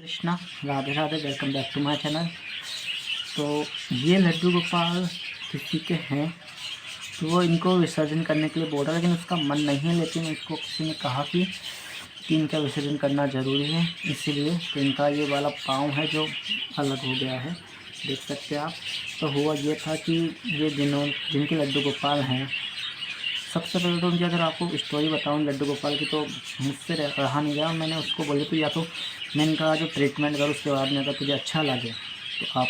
Krishna, Radhe Radhe. Welcome back to my channel. तो ये लड्डू गोपाल किसी के हैं, तो वो इनको विसर्जन करने के लिए बोल रहा है, लेकिन उसका मन नहीं है। लेकिन उसको किसी ने कहा कि इनका विसर्जन करना ज़रूरी है, इसीलिए तो इनका ये वाला पाँव है जो अलग हो गया है, देख सकते हैं आप। तो हुआ ये था कि ये जिनके लड्डू गोपाल हैं, सबसे पहले तो उनकी अगर आपको स्टोरी बताऊं लड्डू गोपाल की, तो मुझसे रहा नहीं गया। मैंने उसको बोले तो या तो मैं इनका जो ट्रीटमेंट करूँ, उसके बाद में अगर तुझे अच्छा लगे तो आप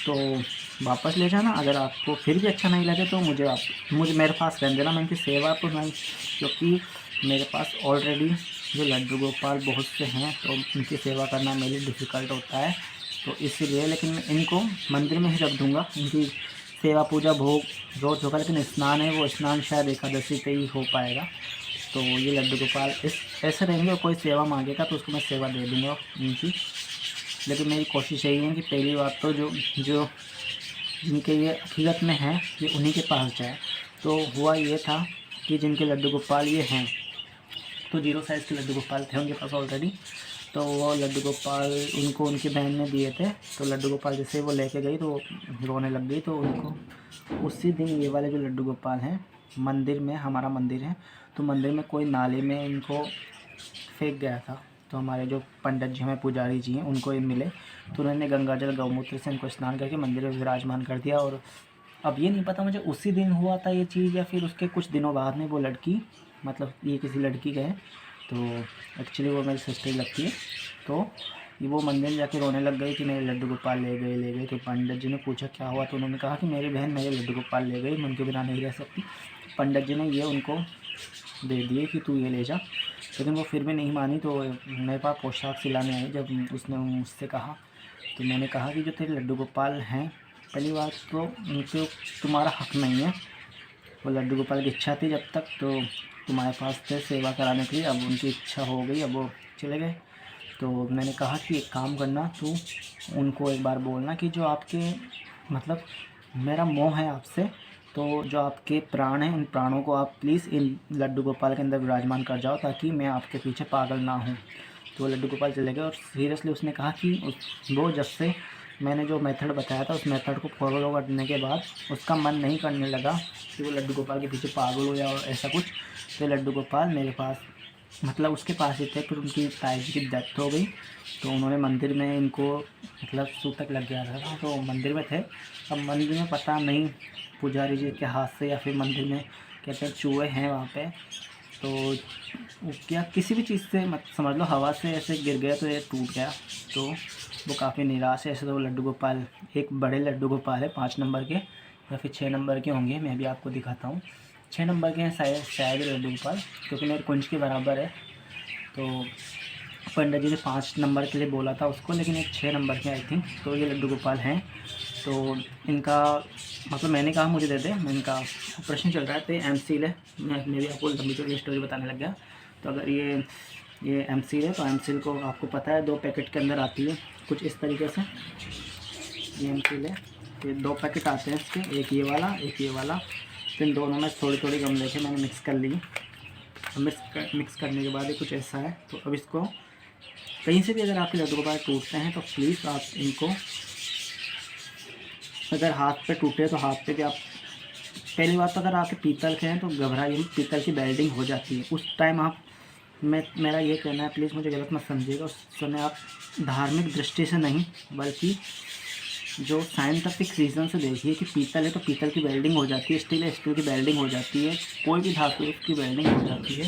तो वापस ले जाना, अगर आपको फिर भी अच्छा नहीं लगे तो मुझे मेरे पास रहने देना। मैं इनकी सेवा तो नहीं, क्योंकि मेरे पास ऑलरेडी जो लड्डू गोपाल बहुत से हैं, तो उनकी सेवा करना मेरे लिए डिफ़िकल्ट होता है, तो इसीलिए। लेकिन मैं इनको मंदिर में ही रख दूँगा। इनकी सेवा पूजा भोग रोज़ होगा, लेकिन स्नान है वो स्नान शायद एकादशी पे ही हो पाएगा। तो ये लड्डू गोपाल ऐसे रहेंगे, और कोई सेवा मांगेगा तो उसको मैं सेवा दे दूँगा इनकी। लेकिन मेरी कोशिश यही है कि पहली बात तो जो जो जिनके ये हकीकत में हैं, ये उन्हीं के पास जाए। तो हुआ ये था कि जिनके लड्डू गोपाल ये हैं, तो 0 साइज़ के लड्डू गोपाल थे उनके पास ऑलरेडी। तो वो लड्डू गोपाल उनको उनकी बहन ने दिए थे। तो लड्डू गोपाल जैसे वो लेके गई तो रोने लग गई। तो उनको उसी दिन ये वाले जो लड्डू गोपाल हैं, मंदिर में, हमारा मंदिर है, तो मंदिर में कोई नाले में इनको फेंक गया था। तो हमारे जो पंडित जी हमें पुजारी जी हैं, उनको ये मिले, तो उन्होंने गंगा जल गौमूत्र से इनको स्नान करके मंदिर में विराजमान कर दिया। और अब ये नहीं पता मुझे उसी दिन हुआ था ये चीज़ या फिर उसके कुछ दिनों बाद में वो लड़की, मतलब ये किसी लड़की का है, तो एक्चुअली वो मेरी सिस्टर लगती है। तो ये वो मंदिर में जाके रोने लग गई कि मेरे लड्डू गोपाल ले गए। तो पंडित जी ने पूछा क्या हुआ, तो उन्होंने कहा कि मेरी बहन मेरे लड्डू गोपाल ले गई, मैं उनके बिना नहीं रह सकती। पंडित जी ने ये उनको दे दिए कि तू ये ले जा, लेकिन वो फिर भी नहीं मानी। तो मेरे पास पोशाक सिलाने आई, जब उसने मुझसे कहा, तो मैंने कहा कि जो तेरे लड्डू गोपाल हैं, पहली बात तो उनको तुम्हारा हक नहीं है। वो लड्डू गोपाल की इच्छा थी जब तक, तो तुम्हारे पास थे सेवा कराने के लिए, अब उनकी इच्छा हो गई, अब वो चले गए। तो मैंने कहा कि एक काम करना, तू उनको एक बार बोलना कि जो आपके, मतलब मेरा मोह है आपसे, तो जो आपके प्राण हैं, इन प्राणों को आप प्लीज़ इन लड्डू गोपाल के अंदर विराजमान कर जाओ, ताकि मैं आपके पीछे पागल ना हूँ। तो लड्डू गोपाल चले गए। और सीरियसली उसने कहा कि वो जब से मैंने जो मेथड बताया था, उस मेथड को फॉलो करने के बाद उसका मन नहीं करने लगा कि वो लड्डू गोपाल के पीछे पागल हो या ऐसा कुछ। तो लड्डू गोपाल मेरे पास, मतलब उसके पास ही थे। फिर उनकी ताई जी की डेथ हो गई, तो उन्होंने मंदिर में इनको, मतलब सूतक लग गया था, तो मंदिर में थे। अब मंदिर में पता नहीं पुजारी जी के हाथ से या फिर मंदिर में कहते हैं चूहे हैं वहाँ पे, तो वो क्या किसी भी चीज़ से मत समझ लो, हवा से ऐसे गिर गया तो ये टूट गया। तो वो काफ़ी निराश है। ऐसे तो लड्डू गोपाल, एक बड़े लड्डू गोपाल है 5 नंबर के या फिर 6 नंबर के होंगे, मैं भी आपको दिखाता हूँ। 6 नंबर के हैं शायद लड्डू गोपाल, क्योंकि मेरे कुंज के बराबर है। तो पंडित जी ने 5 नंबर के लिए बोला था उसको, लेकिन एक 6 नंबर के आई थिंक। तो ये लड्डू गोपाल हैं। तो इनका, मतलब मैंने कहा मुझे दे दे, मैं इनका ऑपरेशन चल रहा है, तो ये एमसील है। मैं भी आपको लंबी चौड़ी स्टोरी बताने लग गया। तो अगर ये एमसील है, तो एमसील को आपको पता है 2 पैकेट के अंदर आती है कुछ इस तरीके से। ये एमसील है, तो 2 पैकेट आते हैं इसके, एक ये वाला एक ये वाला। तो इन दोनों में थोड़ी थोड़ी गम लेके मैंने मिक्स कर ली। मिक्स करने के बाद ये कुछ ऐसा है। तो अब इसको कहीं से भी अगर आपके लड्डू गोपाल टूटते हैं, तो प्लीज़ आप इनको, अगर हाथ पे टूटे तो हाथ पे भी आप, पहली बात तो अगर आपके पीतल के हैं तो घबराइए, पीतल की बेल्डिंग हो जाती है उस टाइम। आप, मेरा ये कहना है, प्लीज़ मुझे गलत मत समझिएगा, उस समय आप धार्मिक दृष्टि से नहीं, बल्कि जो साइंटिफिक रीज़न से देखिए कि पीतल है तो पीतल की बेल्डिंग हो जाती है, स्टील है स्टील की बेल्डिंग हो जाती है, कोई भी धातु है उसकी बेल्डिंग हो जाती है।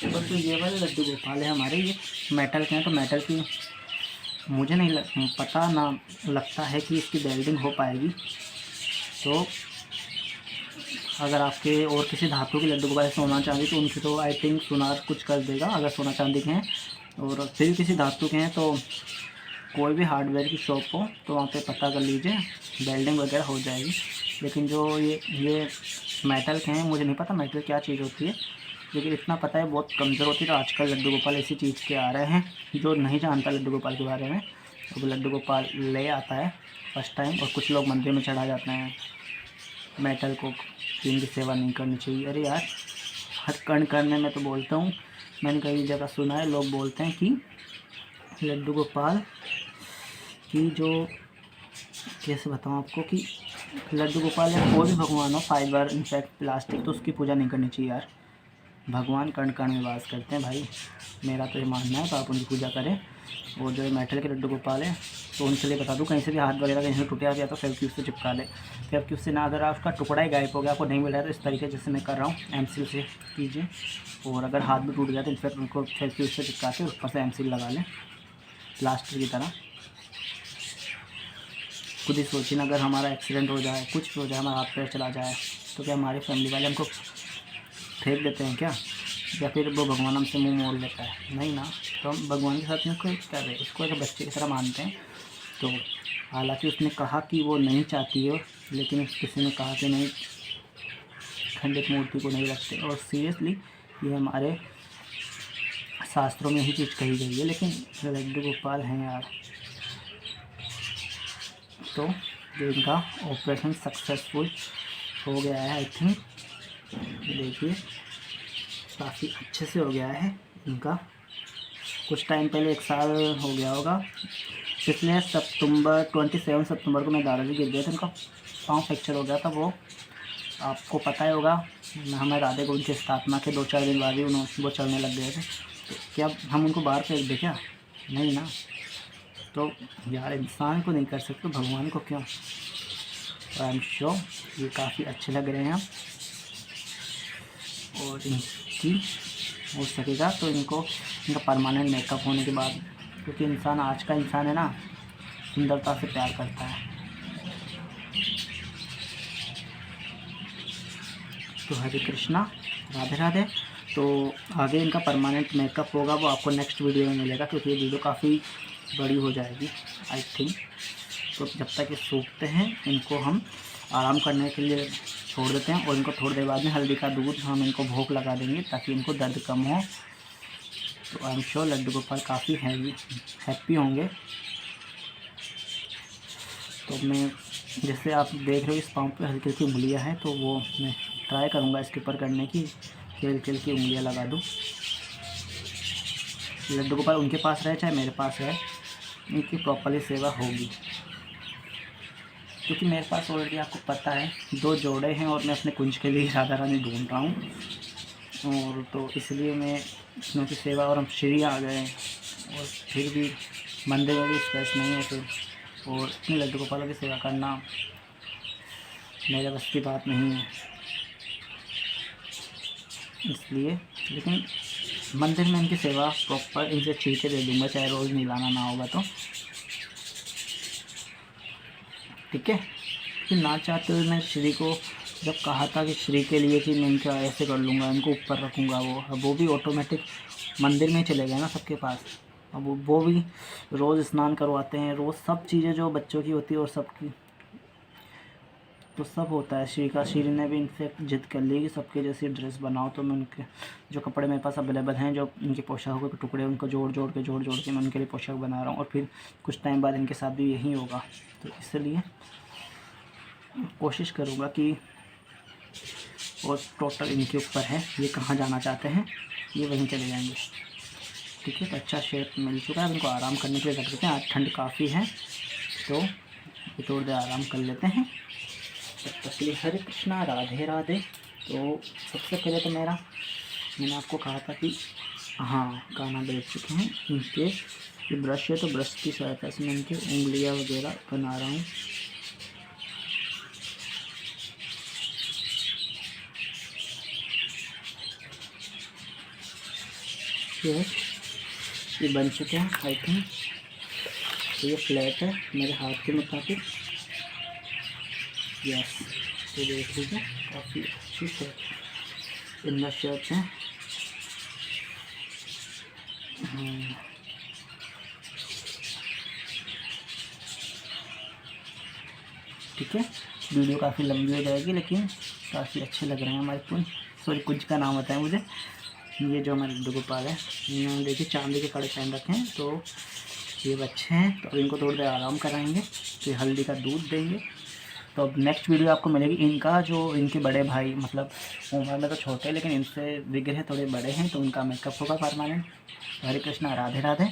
बस तो ये वाले लड्डू गोपाल है हमारे, ये मेटल के हैं, तो मेटल की मुझे नहीं पता ना लगता है कि इसकी बेल्डिंग हो पाएगी। तो अगर आपके और किसी धातु के लड्डू गोपाल, सोना चांदी, तो उनकी तो आई थिंक सुनार कुछ कर देगा अगर सोना चांदी के हैं। और फिर किसी धातु के हैं तो कोई भी हार्डवेयर की शॉप हो तो वहाँ पे पता कर लीजिए, बेल्डिंग वगैरह हो जाएगी। लेकिन जो ये मेटल के हैं, मुझे नहीं पता मेटल क्या चीज़ होती है, लेकिन इतना पता है बहुत कमज़ोर होती है। तो आजकल लड्डू गोपाल ऐसी चीज़ के आ रहे हैं, जो नहीं जानता लड्डू गोपाल के बारे में, तो लड्डू गोपाल ले आता है फर्स्ट टाइम, और कुछ लोग मंदिर में चढ़ा जाते हैं मेटल को, इनकी सेवा नहीं करनी चाहिए। अरे यार, हर कर्ण करने में तो बोलता हूँ, मैंने कई जगह सुना है, लोग बोलते हैं कि लड्डू गोपाल की जो कैसे बताऊँ आपको कि लड्डू गोपाल या कोई भी भगवान हो, फाइबर इनफैक्ट प्लास्टिक, तो उसकी पूजा नहीं करनी चाहिए यार। भगवान कण कण में वास करते हैं भाई, मेरा तो ये मानना है। तो आप उनकी पूजा करें। और जो मेटल के लड्डू गोपाल है तो उनके लिए बता दूं, कहीं से भी हाथ वगैरह कहीं से टूटा गया तो फेविक्विक से चिपका ले। फेविक्विक से ना, अगर आपका टुकड़ा ही गायब हो गया, आपको नहीं मिल रहा है, तो इस तरीके जैसे मैं कर रहा हूँ एमसील से कीजिए। और अगर हाथ भी टूट गया तो इनफैक्ट उनको फेविक्विक से चिपका के ऊपर से एमसील लगा लें प्लास्टर की तरह। खुद ही सोचिए ना, अगर हमारा एक्सीडेंट हो जाए, कुछ हो जाए, हमारा हाथ पैर चला जाए, तो क्या हमारी फैमिली वाले हमको फेंक देते हैं क्या? या फिर वो भगवान हमसे मुंह मोड़ लेता है? नहीं ना। तो हम भगवान के साथ में कोई कर रहे, इसको एक बच्चे की तरह मानते हैं। तो हालांकि उसने कहा कि वो नहीं चाहती है, लेकिन किसी ने कहा कि नहीं, खंडित मूर्ति को नहीं रखते। और सीरियसली ये हमारे शास्त्रों में यही चीज़ कही गई है, लेकिन लड्डू गोपाल हैं यार। तो इनका ऑपरेशन सक्सेसफुल हो गया है आई थिंक। देखिए काफ़ी अच्छे से हो गया है इनका। कुछ टाइम पहले, 1 साल हो गया होगा, पिछले 27 सितंबर को मैं दादाजी गिर गए थे, उनका पाँव फ्रैक्चर हो गया था। वो आपको पता ही होगा, हमारे राधे गोविंद की स्थापना के 2-4 दिन बाद ही वो चलने लग गए थे। तो क्या हम उनको बाहर फेंक दें क्या? नहीं ना। तो यार इंसान को नहीं कर सकते, भगवान को क्यों? आई एम श्योर ये काफ़ी अच्छे लग रहे हैं। और इनकी हो सकेगा तो इनका परमानेंट मेकअप होने के बाद, क्योंकि इंसान, आज का इंसान है ना, सुंदरता से प्यार करता है। तो हरे कृष्णा, राधे राधे। तो आगे इनका परमानेंट मेकअप होगा, वो आपको नेक्स्ट वीडियो में मिलेगा, क्योंकि ये वीडियो काफ़ी बड़ी हो जाएगी आई थिंक। तो जब तक ये सूखते हैं, इनको हम आराम करने के लिए छोड़ देते हैं। और इनको थोड़ी देर बाद में हल्दी का दूध हम इनको भोग लगा देंगे, ताकि इनको दर्द कम हो। तो I am sure Laddu Gopal काफ़ी हैप्पी होंगे। तो मैं, जैसे आप देख रहे हो, इस पाँव पे हल्की हल्की उंगलियाँ हैं, तो वो मैं ट्राई करूँगा इसके ऊपर करने की, खेल खेल की उंगलियाँ लगा दूँ। लड्डू गोपाल उनके पास रहे चाहे मेरे पास है, इनकी प्रॉपरली सेवा होगी। क्योंकि मेरे पास ऑलरेडी, आपको पता है, 2 जोड़े हैं और मैं अपने कुंज के लिए राधा रानी ढूंढ रहा हूँ। और तो इसलिए मैं उनकी सेवा, और हम श्री आ गए, और फिर भी मंदिर में भी स्पेस नहीं है फिर, और इतने लड्डू गोपालों की सेवा करना मेरे बस की बात नहीं है। इसलिए, लेकिन मंदिर में इनकी सेवा प्रॉपर इनसे छींटे दे दूँगा, चाहे रोज़ मिलाना ना होगा तो, ठीक है। कि ना चाहते हुए मैं श्री को जब कहा था कि श्री के लिए कि मैं इनका ऐसे कर लूँगा, इनको ऊपर रखूँगा, वो भी ऑटोमेटिक मंदिर में चले गए ना सबके पास। अब वो भी रोज़ स्नान करवाते हैं, रोज़ सब चीज़ें जो बच्चों की होती है और सबकी, तो सब होता है। श्री ने भी इनफेक्ट जिद कर ली कि सबके जैसी ड्रेस बनाओ। तो मैं उनके जो कपड़े मेरे पास अवेलेबल हैं, जो उनकी पोशाकों के टुकड़े, उनको जोड़ जोड़ के मैं उनके लिए पोशाक बना रहा हूँ। और फिर कुछ टाइम बाद इनके साथ भी यही होगा। तो इसलिए कोशिश करूँगा कि, और टोटल इनके ऊपर है, ये कहाँ जाना चाहते हैं, ये वहीं चले जाएंगे, ठीक है। तो अच्छा शेप मिल चुका है, इनको आराम करने के लिए रख देते हैं। आज ठंड काफ़ी है, तो थोड़ी देर आराम कर लेते हैं। तब तक के लिए हरे कृष्णा, राधे राधे। तो सबसे पहले तो मैंने आपको कहा था कि हाँ, गाना भेज चुके हैं। इनके ये ब्रश है, तो ब्रश की सहायता से मैं इनकी उंगलियां वगैरह बना रहा हूँ। ये बन चुके हैं आई थिंक। तो ये फ्लैट है मेरे हाथ के मुताबिक, यस। तो देख लीजिए काफ़ी अच्छी शर्ट, इनर शर्ट है। ठीक है, वीडियो काफ़ी लंबी हो जाएगी, लेकिन काफ़ी अच्छे लग रहे हैं हमारे कुंज। सॉरी, कुंज का नाम बताएं मुझे। ये जो हमारे लड्डू गोपाल है, इन्होंने देखिए चांदी के कड़े पहन रखे हैं। तो ये बच्चे हैं, तो अब इनको थोड़ी देर आराम कराएंगे, फिर हल्दी का दूध देंगे। तो अब नेक्स्ट वीडियो आपको मिलेगी इनका, जो इनके बड़े भाई, मतलब उम्र में तो छोटे हैं लेकिन इनसे विग्रह थोड़े बड़े हैं, तो उनका मेकअप होगा परमानेंट। हरे कृष्णा, राधे राधे।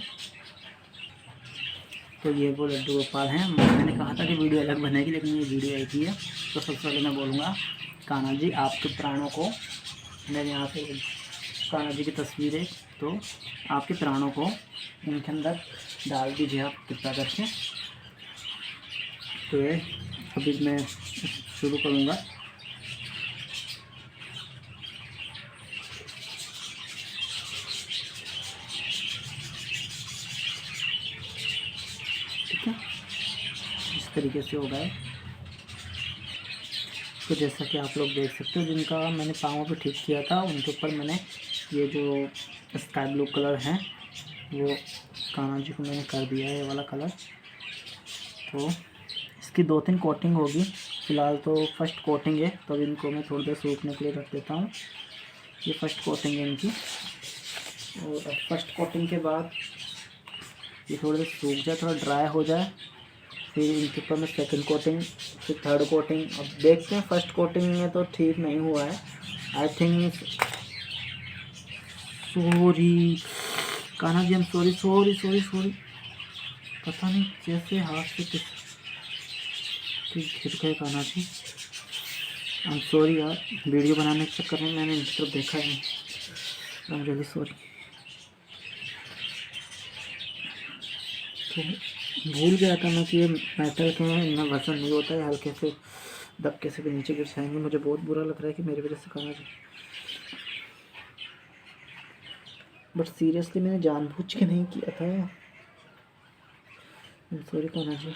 तो ये वो लड्डू गोपाल हैं। मैंने कहा था कि वीडियो अलग बनेगी, लेकिन ये वीडियो एक ही है। तो सबसे पहले मैं बोलूँगा, कान्हा जी आपके प्राणों को, मैंने यहाँ पे कान्हा जी की तस्वीर है, तो आपके प्राणों को इनके अंदर डाल दीजिए आप कृपा करके। तो ये अभी मैं शुरू करूँगा। ठीक है, इस तरीके से होगा है। तो जैसा कि आप लोग देख सकते हो, जिनका मैंने पाँव पे ठीक किया था उनके ऊपर मैंने ये जो स्काई ब्लू कलर है वो कान्हा जी को मैंने कर दिया है, ये वाला कलर। तो इसकी 2-3 कोटिंग होगी, फ़िलहाल तो फर्स्ट कोटिंग है, तो इनको मैं थोड़ी देर सूखने के लिए रख देता हूँ। ये फर्स्ट कोटिंग है इनकी, और फर्स्ट कोटिंग के बाद ये थोड़ी देर सूख जाए, थोड़ा ड्राई हो जाए, फिर इनके ऊपर में सेकंड कोटिंग, फिर थर्ड कोटिंग। अब देखते हैं, फर्स्ट कोटिंग में तो ठीक नहीं हुआ है I think. Sorry Kanha ji, हम सॉरी सॉरी सॉरी सॉरी, पता नहीं जैसे हाथ से किस गिर गए Kanha ji. I am sorry यार, वीडियो बनाने के चक्कर में मैंने इनकी तरफ देखा ही नहीं। I am really sorry. तो भूल गया था मैं कि ये मेटल के हैं, इनमें वजन नहीं होता है, हल्के से धक्के से भी नीचे गिर जाएंगे। मुझे बहुत बुरा लग रहा है कि मेरी वजह से कान्हा जी, बट सीरियसली मैंने जानबूझ के नहीं किया था। सॉरी कान्हा जी।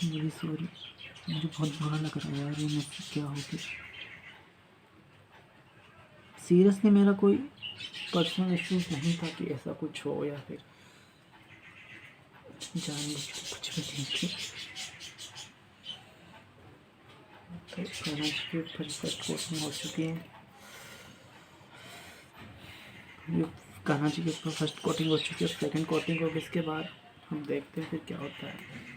मेरी सॉरी, मुझे बहुत बुरा लग रहा है यार, ये मुझसे क्या हो गया। सीरियसली मेरा कोई पर्सनल इश्यूज नहीं था कि ऐसा कुछ हो, या फिर जानबूझ के कुछ भी नहीं थी। तो कान्हा जी के ऊपर फर्स्ट कोटिंग हो चुकी है, ये कान्हा जी के ऊपर फर्स्ट कोटिंग हो चुकी है। सेकंड कोटिंग होगी, इसके बाद हम देखते हैं फिर क्या होता है।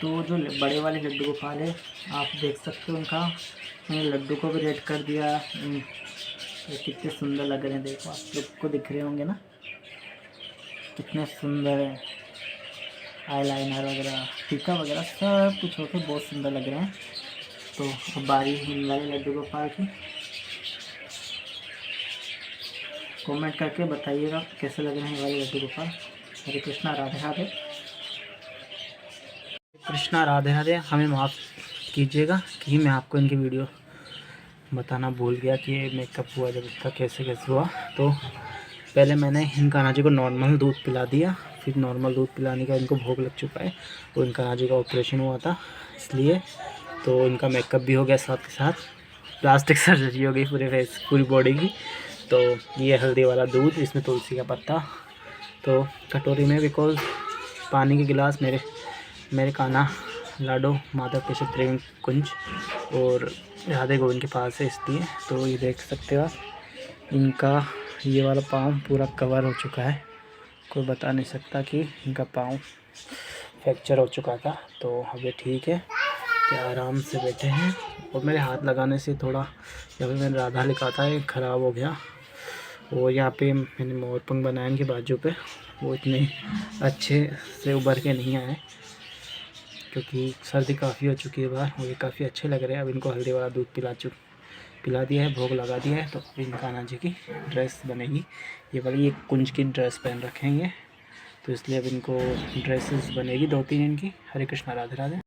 तो जो बड़े वाले लड्डू गोपाल है, आप देख सकते हो उनका मैंने लड्डू को भी रेड कर दिया। ये कितने सुंदर लग रहे हैं, देखो आप लोग को दिख रहे होंगे ना, कितने सुंदर है। आईलाइनर वगैरह, टीका वगैरह सब कुछ होकर बहुत सुंदर लग रहे हैं। तो अब बारी इन वाले लड्डू गोपाल की। कमेंट करके बताइएगा कैसे लग रहे हैं ये वाले लड्डू गोपाल। हरे कृष्णा, राधे राधे। कृष्णा, राधे राधे। हमें माफ़ कीजिएगा कि मैं आपको इनकी वीडियो बताना भूल गया कि मेकअप हुआ जब इसका कैसे कैसे हुआ। तो पहले मैंने इन कान्हा जी को नॉर्मल दूध पिला दिया, फिर नॉर्मल दूध पिलाने का इनको भोग लग चुका है। तो इन कान्हा जी का ऑपरेशन हुआ था इसलिए, तो इनका मेकअप भी हो गया, साथ के साथ प्लास्टिक सर्जरी हो गई पूरे फेस पूरी बॉडी की। तो ये हल्दी वाला दूध, इसमें तुलसी का पत्ता, तो कटोरी में बिकॉज पानी के गिलास मेरे कान्हा लाडो माधव केशव प्रेम कुंज और राधे गोविंद के पास है, इसलिए। तो ये देख सकते हो आप, इनका ये वाला पाँव पूरा कवर हो चुका है। कोई बता नहीं सकता कि इनका पाँव फ्रैक्चर हो चुका था। तो अब ये ठीक है कि आराम से बैठे हैं। और मेरे हाथ लगाने से थोड़ा, यहाँ पे मैंने राधा लिखा था, ये ख़राब हो गया। और यहाँ पे मैंने मोरपंख बनाए इनके बाजू पे, वो इतने अच्छे से उभर के नहीं आए क्योंकि सर्दी काफ़ी हो चुकी है बाहर। और ये काफ़ी अच्छे लग रहे हैं। अब इनको हल्दी वाला दूध पिला दिया है, भोग लगा दिया है। तो इन कान्हा जी की ड्रेस बनेगी, ये वाली एक कुंज की ड्रेस पहन रखेंगे, तो इसलिए अब इनको ड्रेसेस बनेगी 2-3 इनकी। हरे कृष्णा, राधे राधे।